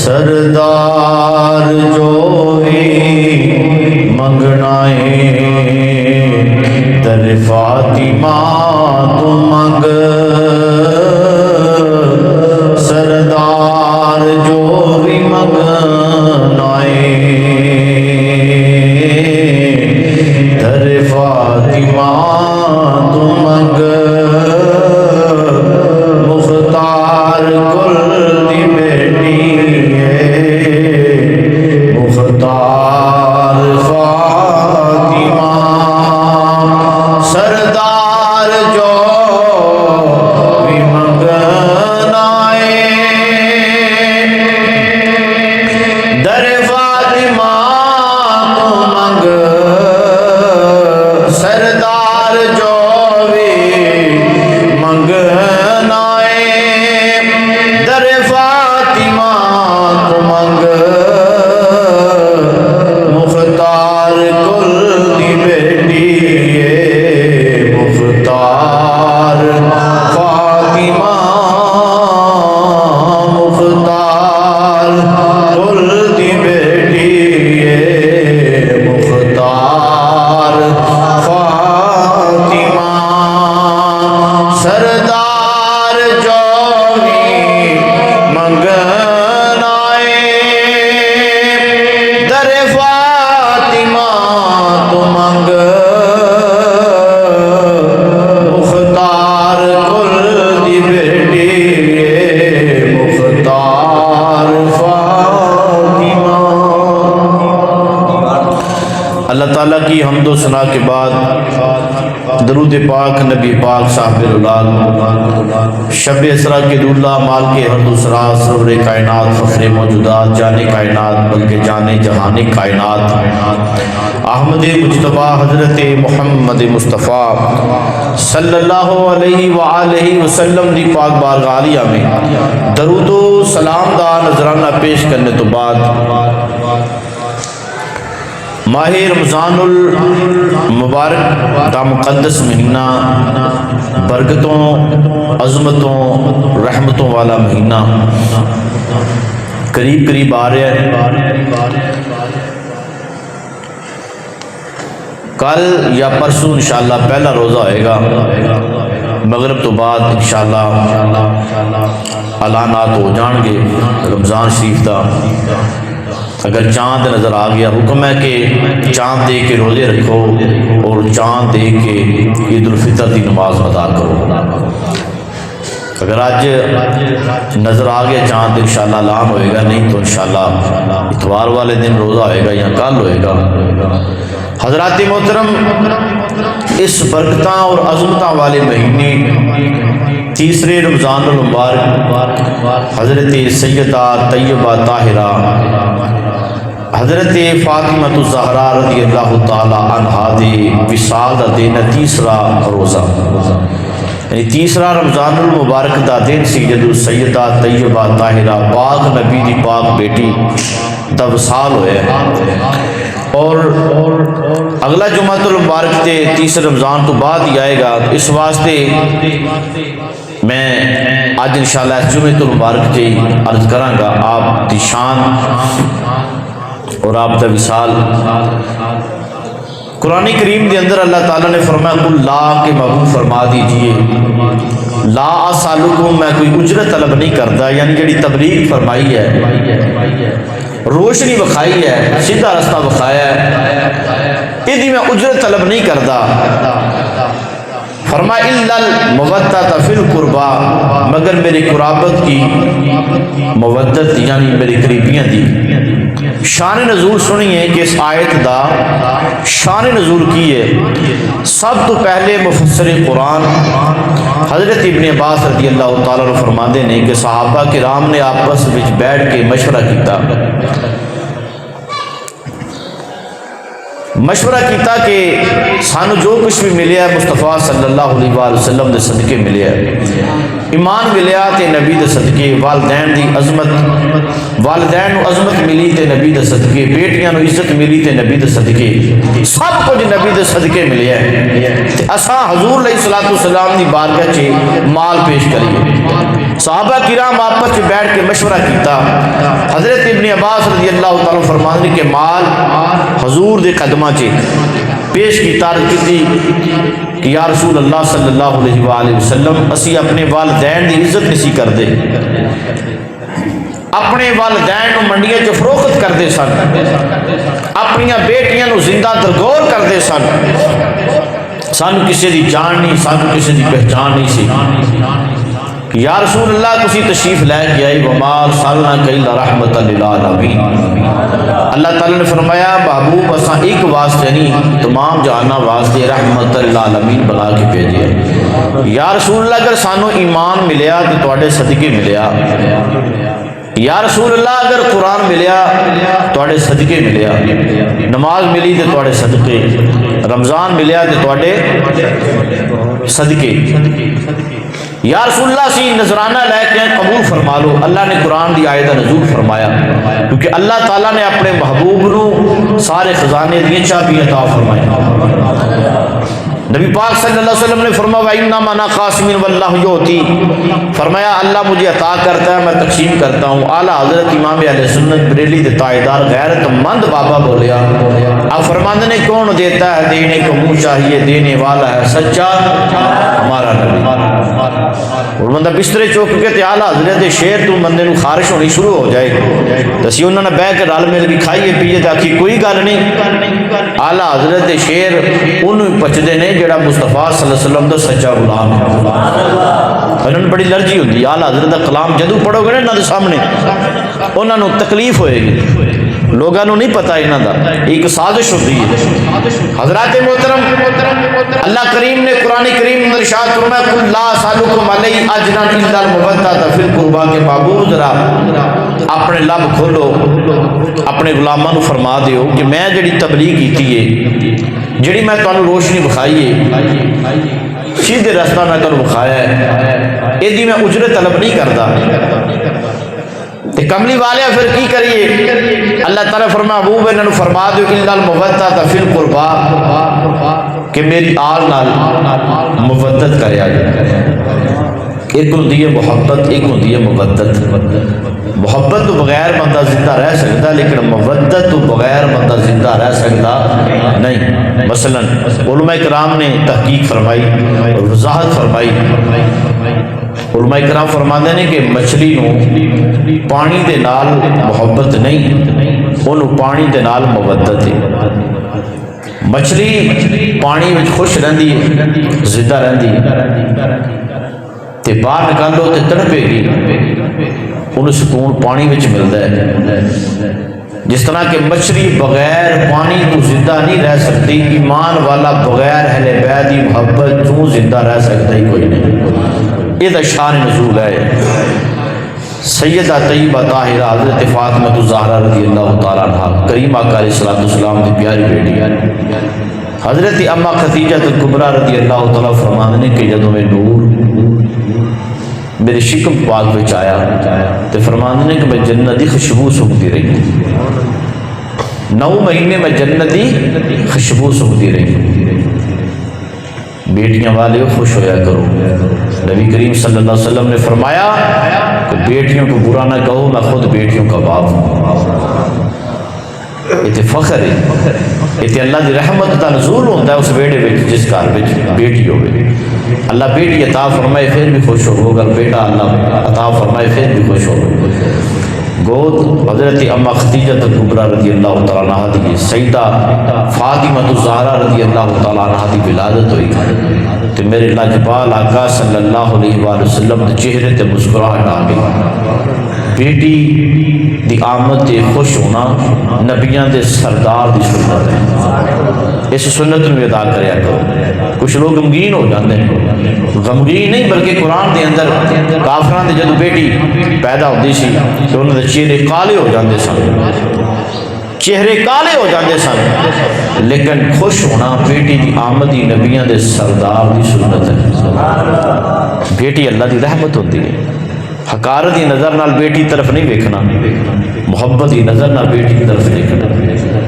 سردار جو بھی منگنا ہے در فاطمہ تو منگ سردار جو بھی منگنا ہے در فاطمہ تو منگ مختار کل دی بیٹی ہے مختار فاطمہ سردار جو بھی منگنا ہے در فاطمہ تو منگ سردار جو بھی منگنا ہے در فاطمہ تو منگ مختار کل دی بیٹی ہے مختار فاطمہ مختار کل دی بیٹی ہے مختار فاطمہ سردار جو بھی منگنا ہے در فاطمہ تو منگ مختار کل دی بیٹی ہے مختار فاطمہ۔ اللہ تعالیٰ کی حمد و ثنا کے بعد درود پاک نبی پاک صاحب الولاد شب اسرا کے دولہ مال کے ہر دوسرا سرور کائنات فخر موجودات جانے کائنات بلکہ جانے جہان کائنات احمد مجتبیٰ حضرت محمد مصطفیٰ صلی اللہ علیہ وآلہ وسلم دی پاک بارگاہ عالیہ میں درود و سلام دا نذرانہ پیش کرنے تو بعد ماہ رمضان المبارک دا مقدس مہینہ برکتوں عظمتوں رحمتوں والا مہینہ قریب قریب آ رہا ہے۔ کل یا پرسوں انشاءاللہ پہلا روزہ ہوئے گا، مغرب تو بعد انشاءاللہ اعلانات ہو جان گے رمضان شریف دا۔ اگر چاند نظر آ گیا حکم ہے کہ چاند دیکھ کے روزے رکھو اور چاند دیکھ کے عید الفطر کی نماز ادا کرو۔ اگر آج نظر آ گیا چاند انشاءاللہ اعلان ہوئے گا، نہیں تو انشاءاللہ اتوار والے دن روزہ ہوئے گا یا کل ہوئے گا۔ حضرات محترم، اس برکتاں اور عظمتاں والے مہینے تیسرے رمضان المبارک حضرت سیدہ طیبہ طاہرہ حضرت فاطمہ الزہرا رضی اللہ تعالی عنہا دے وصال دا دن تیسرا روزہ، یعنی تیسرا رمضان المبارک دا دن سی جدو سیدہ طیبہ طاہرہ پاک نبی دی پاک بیٹی دا وصال ہوئے، اور اگلا جمعہ المبارک تے تیسرے رمضان تو بعد ہی آئے گا۔ اس واسطے میں آج انشاءاللہ اس جمعہ المبارک کے عرض کراں گا آپ دی شان اور آپ دا وصال۔ قرآن کریم کے اندر اللہ تعالیٰ نے فرمایا قل لا کے محبوب فرما دیجئے لا اسالکم، میں کوئی اجرت طلب نہیں کرتا، یعنی جڑی تبلیغ فرمائی ہے، روشنی بکھائی ہے، سیدھا رستہ بکھایا ہے، یہ میں اجرت طلب نہیں کرتا۔ فرمایا الا المودۃ فی القربى، مگر میری قرابت کی مودت یعنی میری قریبیاں دی۔ شان نزول سنی ہے کہ اس آیت دا شان نزول کی ہے۔ سب تو پہلے مفسر قرآن حضرت ابن عباس رضی اللہ تعالیٰ عنہ فرماندے نے کہ صحابہ کرام نے آپس وچ بیٹھ کے مشورہ کیتا کہ سانو جو کچھ بھی ملیا ہے مصطفیٰ صلی اللہ علیہ وآلہ وسلم دے صدقے ملیا ہے، ایمان ملیا تے نبی دے صدقے، والدین دی عظمت، والدین نو عظمت ملی تے نبی دے صدقے، بیٹیاں نو عزت ملی تے نبی دے صدقے، سب کچھ نبی دے صدقے ملیا ہے۔ تے اساں حضور علیہ الصلوۃ والسلام دی بارگاہ چ مال پیش کریے، صحابہ کرام آپس میں بیٹھ کے مشورہ کیتا. حضرت ابن عباس رضی اللہ تعالیٰ فرمانے کہ مال حضور دے قدمہ چے پیش کی تارک کی کہ یا رسول اللہ صلی اللہ علیہ وآلہ وسلم اسی اپنے والدین دی عزت نہیں کر دے, اپنے والدین نو منڈیاں چ فروخت کرتے سن, اپنی بیٹیاں نو زندہ درگور کرتے سن, سانو کسی دی جان نہیں, سانو کسی دی پہچان نہیں سی. یا رسول اللہ تسی تشریف لے کے آئی وما ارسلناک الا رحمۃ للعالمین. اللہ تعالیٰ نے فرمایا محبوب اساں ایک واسطے نہیں تمام جہاناں واسطے رحمت للعالمین بنا کے بھیجے. یا رسول اللہ اگر سانو ایمان ملیا تو تواڈے صدقے ملیا, یا رسول اللہ اگر قرآن ملیا تواڈے صدقے ملیا, نماز ملی تو تواڈے صدقے, رمضان ملیا تو تواڈے صدقے. یا رسول اللہ سی نذرانہ لے کے قبول فرما لو. اللہ نے قرآن دی آیت نزول فرمایا کیونکہ اللہ تعالیٰ نے اپنے محبوب نو سارے خزانے دی چابی عطا فرمائی. نبی پاک صلی اللہ علیہ وسلم نے فرمایا انما انا قاسم واللہ یعطی, فرمایا اللہ مجھے عطا کرتا ہے میں تقسیم کرتا ہوں. اعلیٰ حضرت امام اہل سنت بریلی دے تائیدار غیرت مند بابا بولیا, اب فرماندے نے کون دیتا ہے دینے کو منہ چاہیے, دینے والا ہے سچا ہمارا نبی. اور بندہ بسترے چوک کے تے اعلیٰ حضرت شیر تو بندے نو خارش ہونی شروع ہو جائے تو اسی انہوں نے بہ کے رل مل کے کھائیے پیئے تاکہ کوئی گل نہیں. اعلیٰ حضرت شیر انہوں پچدے نے جڑا مصطفیٰ صلی اللہ علیہ وسلم دا سچا غلام ہے. انہوں نے بڑی لرجی ہوتی ہے اعلیٰ حضرت دا کلام جدو پڑھو گے نا انہوں نے سامنے انہوں نے تکلیف ہوئے گی, لوگوں نے نہیں پتا انہوں دا ایک سازش ہوتی ہے. حضرات محترم اللہ کریم نے قرآن کریم میں ارشاد فرمایا قل لا اسألکم علیہ اجرا الا المودۃ فی القربی کے محبوب ذرا اپنے لب کھولو اپنے غلاماں نو فرما دیو کہ میں جڑی تبلیغ کیتی ہے جڑی میں تانوں روشنی بکھائی ہے سیدھے رستہ میں تانوں بکھایا ہے ایدی میں اجرت طلب نہیں کرتا. کملی والے پھر کی کریے, اللہ تعالیٰ فرما محبوب انہوں فرما دو الا المودۃ فی القربی کہ میری آل نال مودت کریا جائے. ایک ہوتی ہے محبت, ایک ہوتی ہے مودت. محبت تو بغیر بندہ زندہ رہ سکتا لیکن مودت تو بغیر بندہ زندہ رہ سکتا نہیں. مثلا علماء کرام نے تحقیق فرمائی اور وضاحت فرمائی. علماء کرام فرماتے ہیں کہ مچھلی نو پانی دے نال محبت نہیں, انہوں پانی دے نال مودت ہے. مچھلی پانی میں خوش رہندی ہے, زندہ رہندی ہے, تے باہر نکالو تے تڑپے گی, انہوں سکون پانی میں ملتا ہے. جس طرح کہ مچھلی بغیر پانی تو زندہ نہیں رہ سکتی, ایمان والا بغیر اہل بیت دی محبت تو زندہ رہ سکتا ہی کوئی نہیں. یہ شان نزول ہے. سیدہ طیبہ طاہرہ حضرت فاطمہ الزہرا رضی اللہ تعالیٰ عنہ کریم آقا علیہ السلام کی پیاری بیٹی حضرت اما خدیجہ الکبریٰ رضی اللہ تعالیٰ فرمانے کہ جدوں میں نور میرے شکم پاک وچ آیا تو فرمانے کہ میں جنتی خوشبو سونگتی رہی, 9 مہینے میں جنتی خوشبو سونگتی رہی. بیٹیاں والے خوش ہویا کرو. نبی کریم صلی اللہ علیہ وسلم نے فرمایا کہ بیٹیوں کو برا نہ کہو, میں خود بیٹیوں کا باپ ہوں. یہ فخر ہے, یہ اللہ دی رحمت کا نزول ہوتا ہے اس بیڑے وچ جس گھر وچ بیٹی ہوئے. اللہ بیٹی عطا فرمائے پھر بھی خوش ہو, اگر بیٹا اللہ عطا فرمائے پھر بھی خوش ہو. گود حضرت اما خدیجہ الکبریٰ رضی اللہ تعالیٰ عنہ دی سیدہ فاطمہ الزہرا رضی اللہ تعالیٰ عنہ دی ولادت ہوئی تو میرے لاجبال آقا صلی اللہ علیہ وآلہ وسلم دے چہرے تے مسکراہٹ آ گئی. بیٹی دی آمد تے خوش ہونا نبیان دے سردار دی سنت ہے. اس سنت میں ادا کریا کرو. کچھ لوگ غمگین ہو جاتے ہیں, غمگین نہیں بلکہ قرآن دے اندر کافران دے جدو بیٹی پیدا ہوتی سی تو انہوں نے چہرے کالے ہو جاندے سن, چہرے کالے ہو جاندے سن, لیکن خوش ہونا بیٹی دی آمدی نبیان دے سردار دی سنت ہے. بیٹی اللہ دی رحمت ہوتی ہے. حقارت دی نظر نال بیٹی طرف نہیں دیکھنا, محبت دی نظر نال بیٹی کی طرف دیکھنا.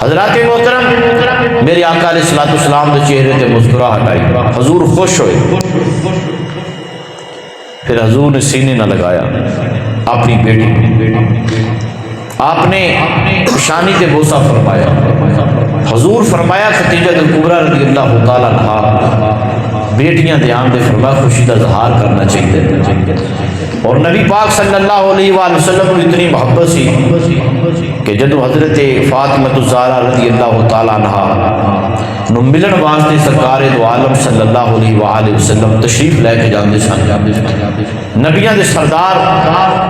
حضرات محترم میرے آقا علیہ السلام دے چہرے تے مسکراہٹ آئی, حضور خوش ہوئے. پھر حضور نے سینے نہ لگایا اپنی بیٹی، آپ نے شانی کے بوسہ فرمایا. حضور فرمایا خدیجہ کبریٰ رضی اللہ تعالیٰ عنہا بیٹیاں دھیان دے فرمایا خوشی کا اظہار کرنا چاہیے. اور نبی پاک صلی اللہ علیہ وآلہ وسلم کو اتنی محبت سی کہ جدو حضرت فاطمہ الزہرا رضی اللہ تعالیٰ عنہا نو ملن واسطے سرکار دو عالم صلی اللہ علیہ وآلہ وسلم تشریف لے کے جاندے سن، نبیاں دے سردار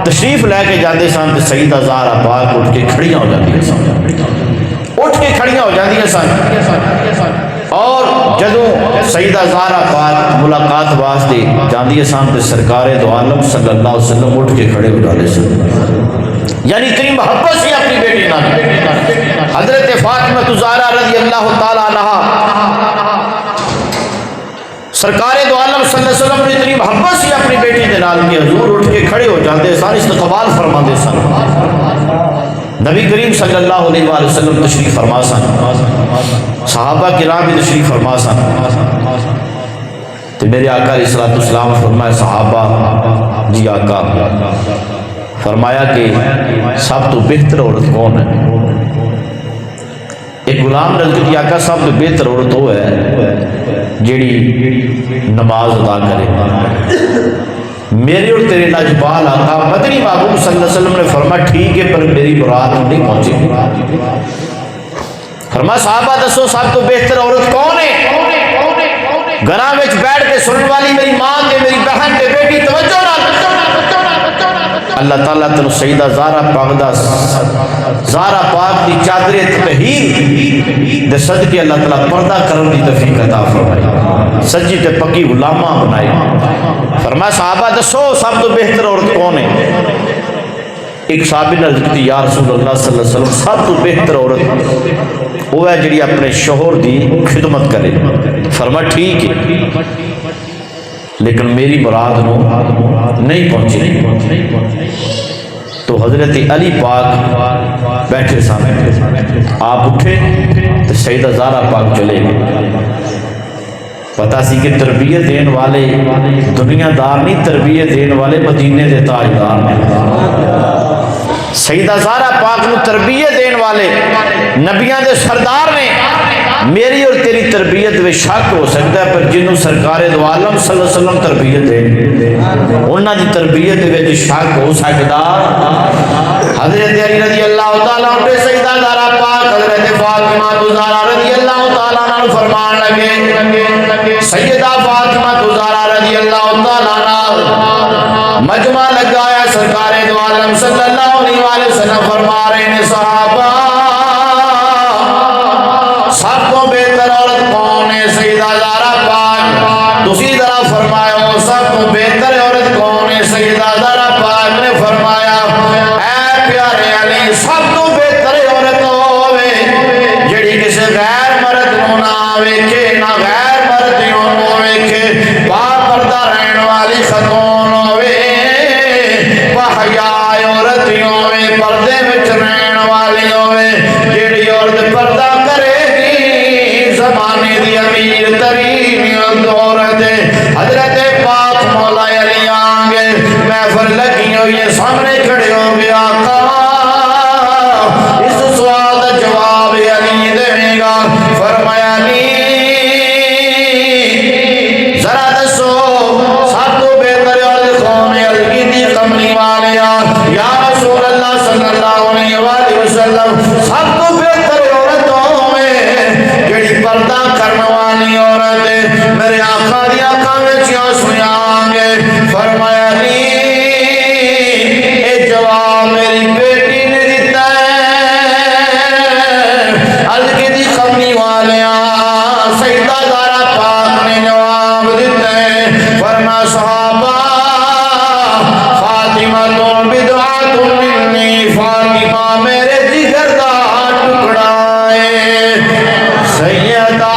تشریف لے کے جاندے سن، تے سیدہ زہرا پاک اٹھ کے کھڑیاں ہو جاندیاں سن، اٹھ کے کھڑیاں ہو جاندیاں سن. اور جدو سیدہ زہرا پاک ملاقات واسطے جاندیاں سن تے سرکار دو عالم صلی اللہ علیہ وسلم اٹھ کے کھڑے ہو جاندے سن. یعنی اتنی محبت سی اپنی بیٹی نال. حضرت فاطمہ الزہرا رضی اللہ تعالیٰ عنہا سرکار دو عالم صلی اللہ علیہ وسلم نے اتنی محبت سی اپنی بیٹی دے نال کہ حضور اٹھ کے کھڑے ہو جاندے سن، استقبال فرماندے سن. نبی کریم صلی اللہ علیہ وآلہ وسلم تشریف فرما سن، صحابہ کرام بھی تشریف فرما سن. تو میرے آقا علیہ الصلوۃ والسلام فرمایا صحابہ جی آقا، فرمایا کہ سب تو بہتر عورت کون ہے؟ ایک غلام نے کہا آقا سب تو بہتر عورت وہ ہے جیڑی نماز ادا کرے. میرے اور تیرے لاجبال آقا مدنی محبوب صلی اللہ علیہ وسلم نے فرمایا ٹھیک ہے پر میری مراد نہیں پہنچی. فرمایا صحابہ دسو سب تو بہتر عورت کون ہے؟ گھراں وچ بیٹھ کے سنن والی میری ماں دے، میری بہن دے، بیٹی توجہ نال اللہ تعالیٰ تنو سیدہ زہرا پاک دا زہرا پاک دی چادر تطہیر دے صدقے اللہ تعالیٰ پردہ کرن دی توفیق عطا فرمائے، سچی تے پکی غلامہ بنائے. فرمایا صحابہ دسو سب تو بہتر عورت کون ہے؟ ایک صحابی نے عرض کی یا رسول اللہ صلی اللہ علیہ وسلم سب تو بہتر عورت وہ ہے جڑی اپنے شوہر دی خدمت کرے. فرمایا ٹھیک ہے لیکن میری مراد نو نہیں پہنچی. تو حضرت علی پاک بیٹھے سامنے، آپ اٹھے تو سیدہ زہرا پاک چلے گئے. پتہ سی کہ تربیت دین والے دنیا دار نہیں، تربیت دین والے مدینے دے تاجدار نے. سیدہ زہرا پاک نو تربیت دین والے نبیاں دے سردار نے. میری اور تیری تربیت میں شک ہو سکتا ہے پر جنہوں سرکار دو عالم صلی اللہ علیہ وسلم تربیت دیں انہاں دی تربیت میں شک ہو سکتا. حضرت علی رضی اللہ تعالیٰ عنہ سیدہ زہرا پاک حضرت فاطمہ الزہرا رضی اللہ تعالیٰ عنہ فرمان لگے سیدہ فاطمہ الزہرا رضی اللہ تعالیٰ عنہ مجمع لگایا سرکار دو عالم صلی اللہ علیہ وسلم فرما رہے ہیں صحابہ سب کو بہتر عورت کون ہے؟ سیدہ زہرا پاک. دوسری طرح فرمایا سب کو بہتر عورت کون ہے؟ سیدہ زہرا پاک نے فرمایا اے پیارے علی سب کو بہتر عورت ہوے جڑی کسی غیر مرد نو نہ ویکھے نہ غیر مرد نو ویکھے، با پردہ رہن والی خاتون ہوے، با حیا عورت ہوے، پردے وچ رہن والی ہوے. جڑی عورت پردہ کرے زمانے دی امیر ترین عورت حضرت پاک مولا علی آنگے محفل لگی ہوئی ہے سامنے کھڑے ہو گیا آقا اس سوال دا جواب علی دے گا. فرمایا علی ذرا دسو سب تو بہتر عورت کون ہے؟ علی دی کملی والے یا رسول اللہ صلی اللہ علیہ وآلہ وسلم سب تو بہتر عورت پردہ کرنے والی عورت میرے آقا دی آقا میں آنسو آئیں گے. فرمایا نہیں اے جواب میری بیٹی نے دیتا ہے. ہلکے دی کملی والے سیدہ زہرا پاک نے جواب دیتا ہے. فرمایا صحابہ فاطمہ تو بدعات منی، فاطمہ میرے جگر دا ٹکڑا ہے. سیدہ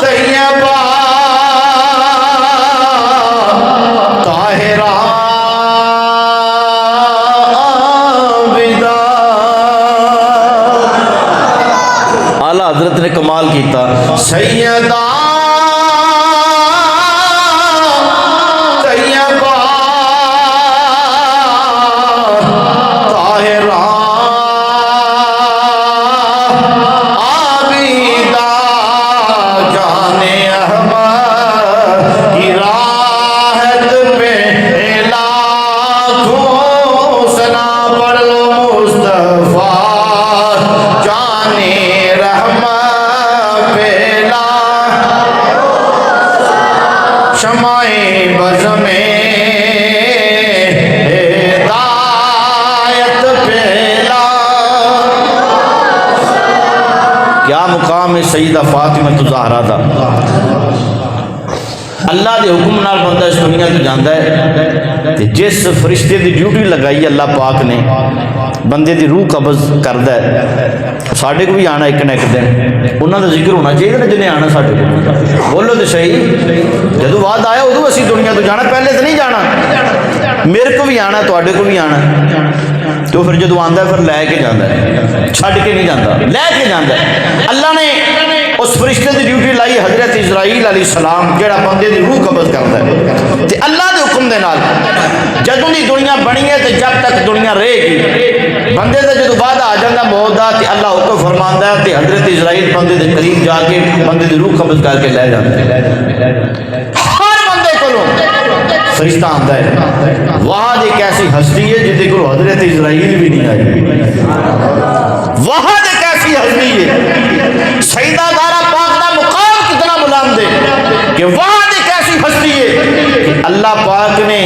طیبہ طاہرہ عابدہ. اعلیٰ حضرت نے کمال کیتا. سیدہ سیدہ فاطمہ الزہرا دا اللہ دے حکم نال بندہ اس دنیا تو جاندا ہے تے جس فرشتے دی ڈیوٹی لگائی اللہ پاک نے بندے دی روح قبض کردا ہے ساڈے کو بھی آنا ایک نہ ایک دن انہاں دا ذکر ہونا چاہیے نا جنہیں آنا ساڈے کو بولو تے صحیح جدوں بعد آیا ادو اسی دنیا تو جانا پہلے تو نہیں جانا میرے کو بھی آنا تواڈے کو بھی آنا تو پھر جدوں آندا ہے پھر لے کے جاندا ہے چھڈ کے نہیں جاندا لے کے جاندا ہے اللہ نے اس فرشتے دی ڈیوٹی لائی حضرت اسرائیل علیہ السلام جڑا بندے دی روح قبض کردا ہے تے اللہ دے حکم دے نال جدوں دی دنیا بنی ہے تے جب تک دنیا رہے گی بندے دا جدوں بعد آ جاندا موت دا تے اللہ حکم فرماندا ہے تے حضرت اسرائیل بندے دے قریب جا کے بندے دی روح قبض کر کے لے جاندا ہے ہر بندے کولوں فرشتہ آندا ہے وہاں ایک ایسی ہستی ہے جدے کول حضرت اسرائیل بھی نہیں آئی وہاں ایک ایسی ہستی ہے سیدہ زہرا پاک دا مقام کتنا بلند ہے کہ وہاں ایک ایسی ہستی ہے کہ اللہ پاک نے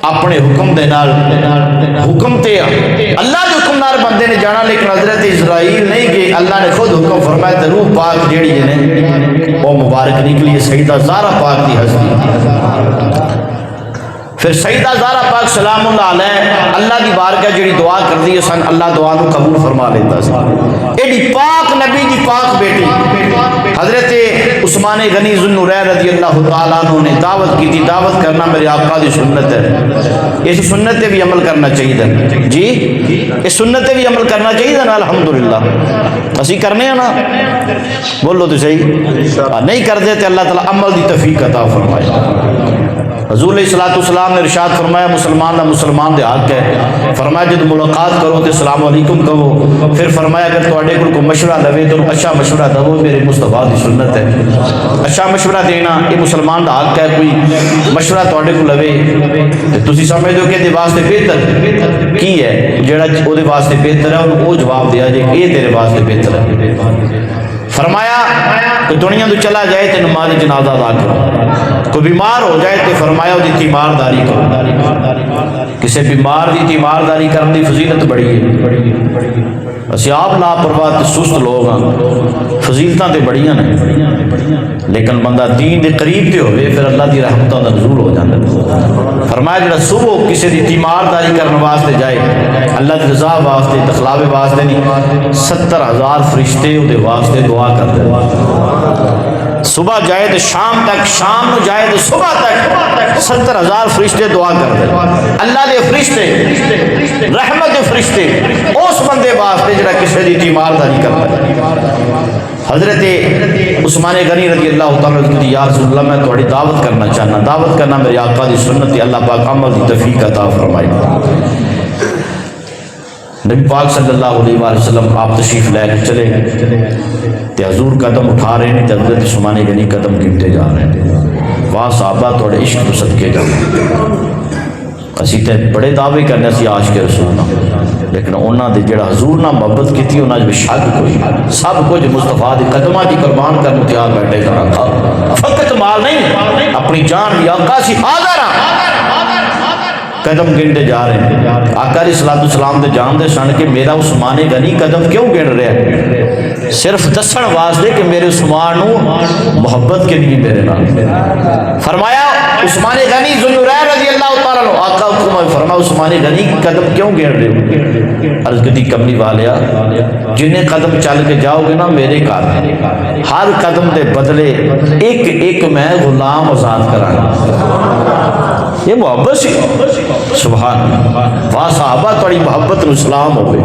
اپنے حکم دے نال حکم تے اللہ دے حکم نال بندے نے جانا لیکن حضرت اسرائیل نہیں کہ اللہ نے خود حکم فرمایا تے روح پاک جیڑی ہے نے وہ مبارک نکلی ہے سیدہ زہرا پاک دی ہستی پھر سیدہ زہرا پاک سلام اللہ علیہ اللہ دی بارگاہ جڑی دعا کر دی سن اللہ دعا نو قبول فرما لیتا سی ایڈی پاک نبی دی پاک بیٹی حضرت عثمان غنی ذوالنورین رضی اللہ تعالیٰ عنہ نے دعوت کی تھی دعوت کرنا میرے آقا دی سنت ہے اس سنت پہ بھی عمل کرنا چاہیے جی اس سنت پہ بھی عمل کرنا چاہیے نا الحمدللہ اسی کرنے ہیں نا بولو تو صحیح نہیں کر دیتے اللہ تعالیٰ عمل دی توفیق عطا فرمائے حضور علیہ الصلوۃ والسلام نے ارشاد فرمایا مسلمان دا مسلمان دے حق ہے فرمایا جب ملاقات کرو تو السلام علیکم کہو پھر فرمایا اگر تواڈے کول کوئی مشورہ لوے تو اچھا مشورہ دو میرے مصطفیٰ دی سنت ہے اچھا مشورہ دینا یہ مسلمان دا حق ہے کوئی مشورہ تواڈے کول لوے تے تسی سمجھ دو کہ دے واسطے بہتر کی ہے جڑا او دے واسطے بہتر ہے او جواب دیا جے اے تیرے واسطے بہتر ہے فرمایا کہ دنیا تو چلا جائے تو نماز جنازہ ادا کرو کوئی بیمار ہو جائے تو فرمایا دی تیمارداری کرو کسی بیمار دی تیمارداری کرنے دی فضیلت بڑی ہے اسی آپ لاپرواہ تے سست لوگ ہاں فضیلتاں تے بڑیاں نے لیکن بندہ دین دے قریب تے ہوئے پھر اللہ دی رحمتاں دا نزول ہو جاندے فرمایا جڑا صبح کسی دی تیمارداری کرنے واسطے جائے اللہ دی رضا واسطے تخلاوے واسطے نہیں 70,000 فرشتے او دے واسطے دعا کر دے صبح جائے تو شام تک شام نو جائے تو صبح تک 70,000 فرشتے دعا کر دے اللہ دے فرشتے رحمت دے فرشتے اس بندے واسطے جڑا کسی دی تیمارداری کرتا ہے حضرت عثمان غنی رضی اللہ تعالیٰ عنہ کی یا رسول اللہ میں تھوڑی دعوت کرنا چاہنا دعوت کرنا میرے آقا دی سنت اللہ پاک عمل دی توفیق عطا فرمائے نبی پاک صلی اللہ علیہ وآلہ وسلم آپ تشریف لے کے چلے تے حضور قدم اٹھا رہے ہیں تے حضرت عثمان غنی قدم گنتے جا رہے ہیں وہاں صحابہ تھوڑے عشق تو صدقے جا رہے ہیں اسی تے بڑے دعوے کرنے اسی عاشق رسول نہ لیکن انہاں دے جڑا حضور نہ محبت کیتی انہاں جو شک کوئی سب کچھ مصطفیٰ دی قدماں دی قربان کرنے تیار بیٹھے کرا تھا فقط مال نہیں اپنی جان بھی آقا سی حاضر قدم گنتے جا رہے ہیں آقا علیہ السلام دے جان دے سن کہ میرا عثمان غنی قدم کیوں گن رہا ہے صرف دسن واسطے کہ میرے عثمان نو محبت کے لیے میرے نال فرمایا عثمان غنی ذوالنورین رضی اللہ تعالیٰ عنہ آقا حکم فرمایا عثمان غنی قدم کیوں گن رہے ہو عرض کتی کملی والیا جنہیں قدم چل کے جاؤ گے نا میرے گھر ہر قدم دے بدلے ایک ایک میں غلام آزاد کرانا یہ محبت سی سبحان واہ صحابہ تھوڑی محبت نو سلام ہوئے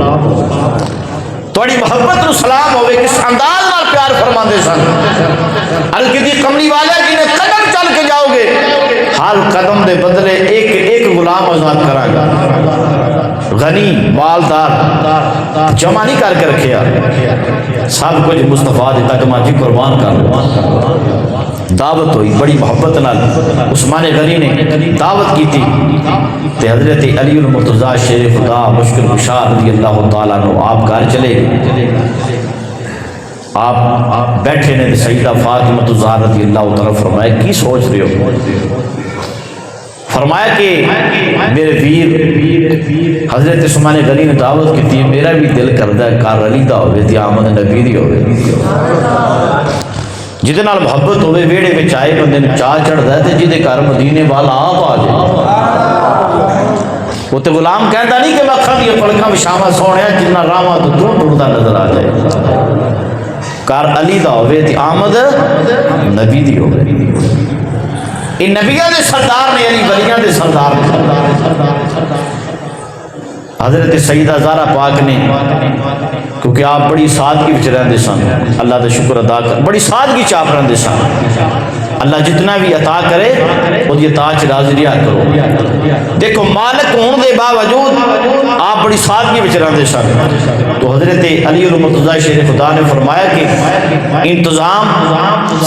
تھوڑی محبت نو سلام ہوئے کس انداز نال پیار فرماندے سن الکدی کملی والا جی نے قدم چل کے جاؤ گے ہر قدم دے بدلے ایک ایک غلام آزاد کرا گا غنی مالدار جمع نہیں کر کے رکھیا سب کچھ مصطفیٰ دے تک ماں جی قربان کر دعوت ہوئی بڑی محبت نال عثمان غنی نے دعوت کی تھی تے حضرت علی المرتضیٰ شیر خدا مشکل کشا رضی اللہ تعالیٰ عنہ آپ گھر چلے آپ بیٹھے نے سیدہ فاطمہ الزہرا رضی اللہ تعالیٰ فرمایا کی سوچ رہے ہو فرمایا کہ میرے ویر حضرت عثمان غنی نے دعوت کی تھی، میرا بھی دل کرتا ہے کار علی دا ہوئے تھی آمد نبی دی ہوئے، جہدے نال محبت ہوئے ویڑے میں چائے بندے میں چاہ چڑھتا ہے، جہدے گھر مدینے والا آپ آ جائے۔ وہ تو غلام کہتا نہیں کہ میں کھڑی پلکاں وشاواں سونے جنہ راواں تو ٹوٹتا نظر آ جائے، کار علی دا ہوئے تھی آمد نبی دی ہوئے۔ یہ نبیہ دے سردار نے، یعنی ولیاں دے سردار نے۔ حضرت سیدہ زہرا پاک نے، کیونکہ آپ بڑی سادگی وچ رہندے سن، اللہ دا شکر ادا کر، بڑی سادگی چ آپ رہندے سن، اللہ جتنا بھی عطا کرے وہ عطا چ راضی رہا کرو۔ دیکھو مالک ہون دے باوجود آپ بڑی سادگی وچ رہندے سن، تو حضرت علی المرتضیٰ شیر خدا نے فرمایا کہ انتظام،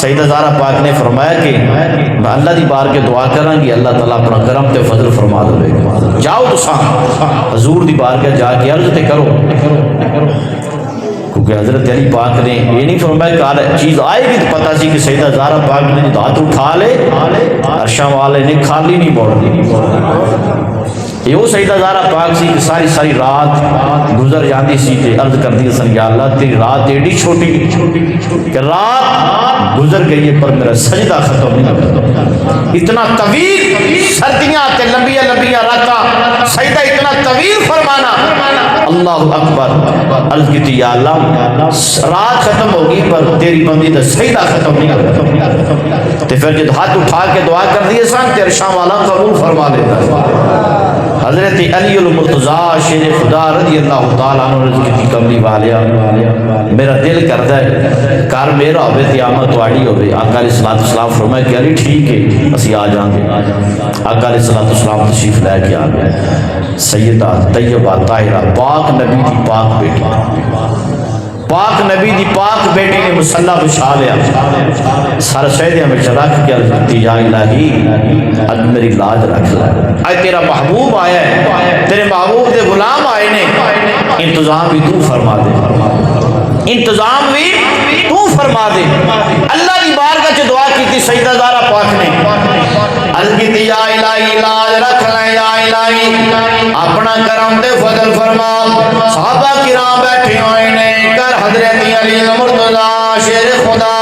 سیدہ زہرا پاک نے فرمایا کہ میں اللہ دی بار کے دعا کراں گی، اللہ تعالیٰ اپنا کرم تے فضل فرما دے گا، جاؤ تساں حضور دی بار کے جا کے عرض تے کرو، کیونکہ حضرت علی پاک نے یہ نہیں فرمایا کہ چیز آئے گی تو پتہ سی کہ سیدہ زہرا پاک نے ہاتھ اٹھا لے، عرشاں والے نے خالی نہیں موڑنی۔ یہ وہ سیدہ زہرا پاک سی کہ ساری ساری رات گزر جاتی سی تے عرض کرتی سن یا اللہ تیری رات ایڈی چھوٹی کہ رات گزر گئی ہے پر میرا سجدہ ختم نہیں ہوتا، اتنا طویل سردیاں تے لمبیاں لمبیاں راتاں، سجدہ اتنا طویل فرمانا، اللہ اکبر، عرض کی یا اللہ رات ختم ہوگی پر تیری بندی دا سجدہ ختم نہیں ہوتا، تے پھر جب ہاتھ اٹھا کے دعا کر دیے سن تیرے شام والا قبول فرما لیتا ہے۔ حضرت علی المرتضیٰ شیر خدا رضی اللہ تعالیٰ عنہ رضی کی کملی والیا، میرا دل کرتا ہے کار میرا ہوئے تھی آمد توڑی ہوئے، آقا علیہ السلام فرمائے کہ علی ٹھیک ہے اسی آ جائیں گے، آقا علیہ السلام تشریف لے کے آ گئے، سیدہ طیبہ طاہرہ پاک نبی دی پاک بیٹی، پاک نبی دی پاک بیٹی نے مسلح بچھا لیا، سر سیدیاں میں رکھ کے عرض کرتی یا الہی اج میری لاج رکھ لے، اج تیرا محبوب آیا ہے، تیرے محبوب دے غلام آئے نے، انتظام بھی تو فرما دے، انتظام بھی تو فرما دے۔ اللہ دی بارگاہ چ دعا کی تھی سیدہ زہرا پاک نے، عرض کی تھی یا الہی لاج رکھ لے، یا الہی اپنا کرم تے فضل فرما۔ صحابہ کرام بیٹھے ہوئے نے، کر حضرت علی المرتضیٰ شیر خدا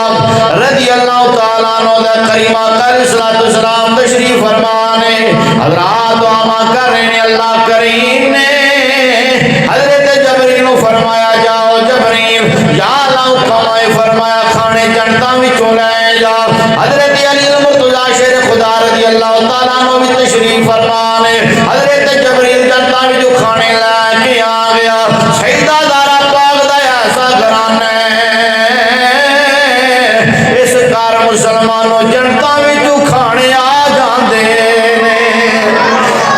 رضی اللہ تعالیٰ عنہ دا کریم آقا علیہ السلام تشریف فرمانے، حضرات دعا کر رہے ہیں، اللہ کریم نے حضرت جبریل کو فرمایا جاؤ جبریل یا اللہ کمائے، فرمایا کھانے جنتا بھی چولے جا، حضرت علی المرتضیٰ شیر خدا رضی اللہ تعالیٰ عنہ بھی تشریف فرمانے، حضرت جبریل جنتا بھی جو کھانے لے کے آ گیا، سیدہ زہرا پاک دا ایسا گھرانا اس کار مسلمانوں جنتا بھی جو کھانے آ جاندے نے،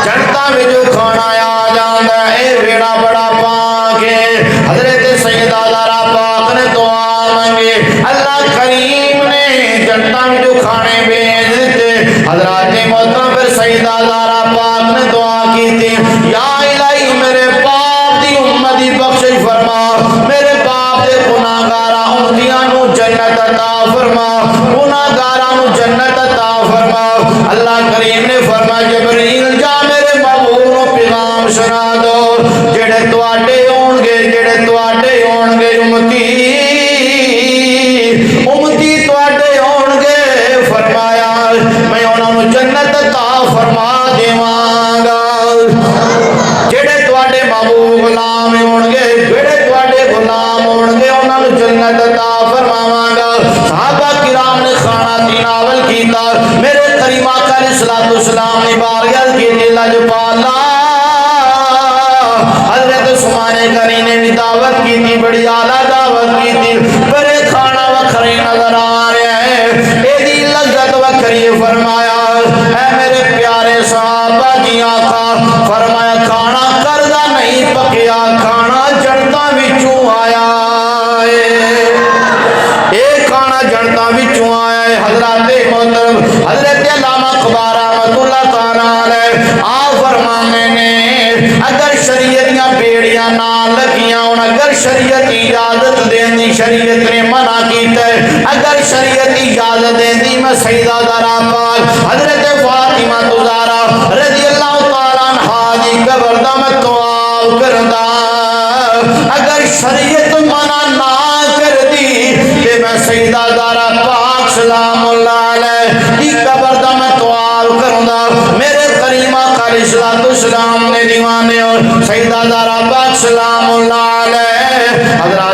جنتا بھی جو کھانا آ جاندے، اے بیڑا بڑا پاک ہے۔ حضرت سیدہ زہرا پاک نے دعا مانگے، اللہ کریم نے جنتا بھی جو کھانے بھیج دیتے، حضرات محترم پھر سیدہ زہرا پاک نے دعا کی تھی یا الہی میرے باپ دی امتی بخشش فرما، میرے باپ دے گناہگاراں امتیاں نو جنت عطا فرما، گناہگاراں نو جنت عطا فرما۔ اللہ کریم نے فرمایا جبریل جا میرے محبوب نو پیغام سنا دو، جڑے تواڈے ہون گے، جڑے تواڈے ہون گے امتی تواڈے ہون گے، فرمایا میں انہاں نو جنت عطا فرما دیواں گا، جڑے تواڈے محبوب غلام ہون گے، جڑے تواڈے غلام ہون گے انہاں نو جنت عطا فرماواں گا۔ صحابہ کرام نے کھانا تناول کیتا، میرے کریم آقا علیہ السلام نے بارگاہ کی لجپالا حضرت عثمان غنی نے بھی دعوت کی تھی، بڑی اعلیٰ دعوت کی تھی، پر کھانا وکھرے نظر آ رہا ہے، ایدی لذت وکھری فرمایا اے میرے پیارے صحابہ کی آقا، فرمایا کھانا کردہ نہیں پکیا، کھانا جڑتا وچوں آیا ہے، ایک کھانا جڑتا وچوں آیا ہے۔ حضرات محترم حضرت علامہ اقبال رحمۃ اللہ تعالیٰ علیہ آپ فرمانے نے اگر شریعتیاں بیڑیاں نہ لگیاں ہون، اگر شریعت اجازت دینی شریعت نے منع کیتا ہے، اگر شریعت اجازت دینی میں سیدہ زہرا پاک حضرت فاطمہ زہرا سیدہ زہرا پاک سلام اللہ علیہ کی قبر دا میں توال کروں دا میرے کریم آقا علیہ السلام نے دیوانے اور سیدہ زہرا پاک سلام اللہ علیہ حضرات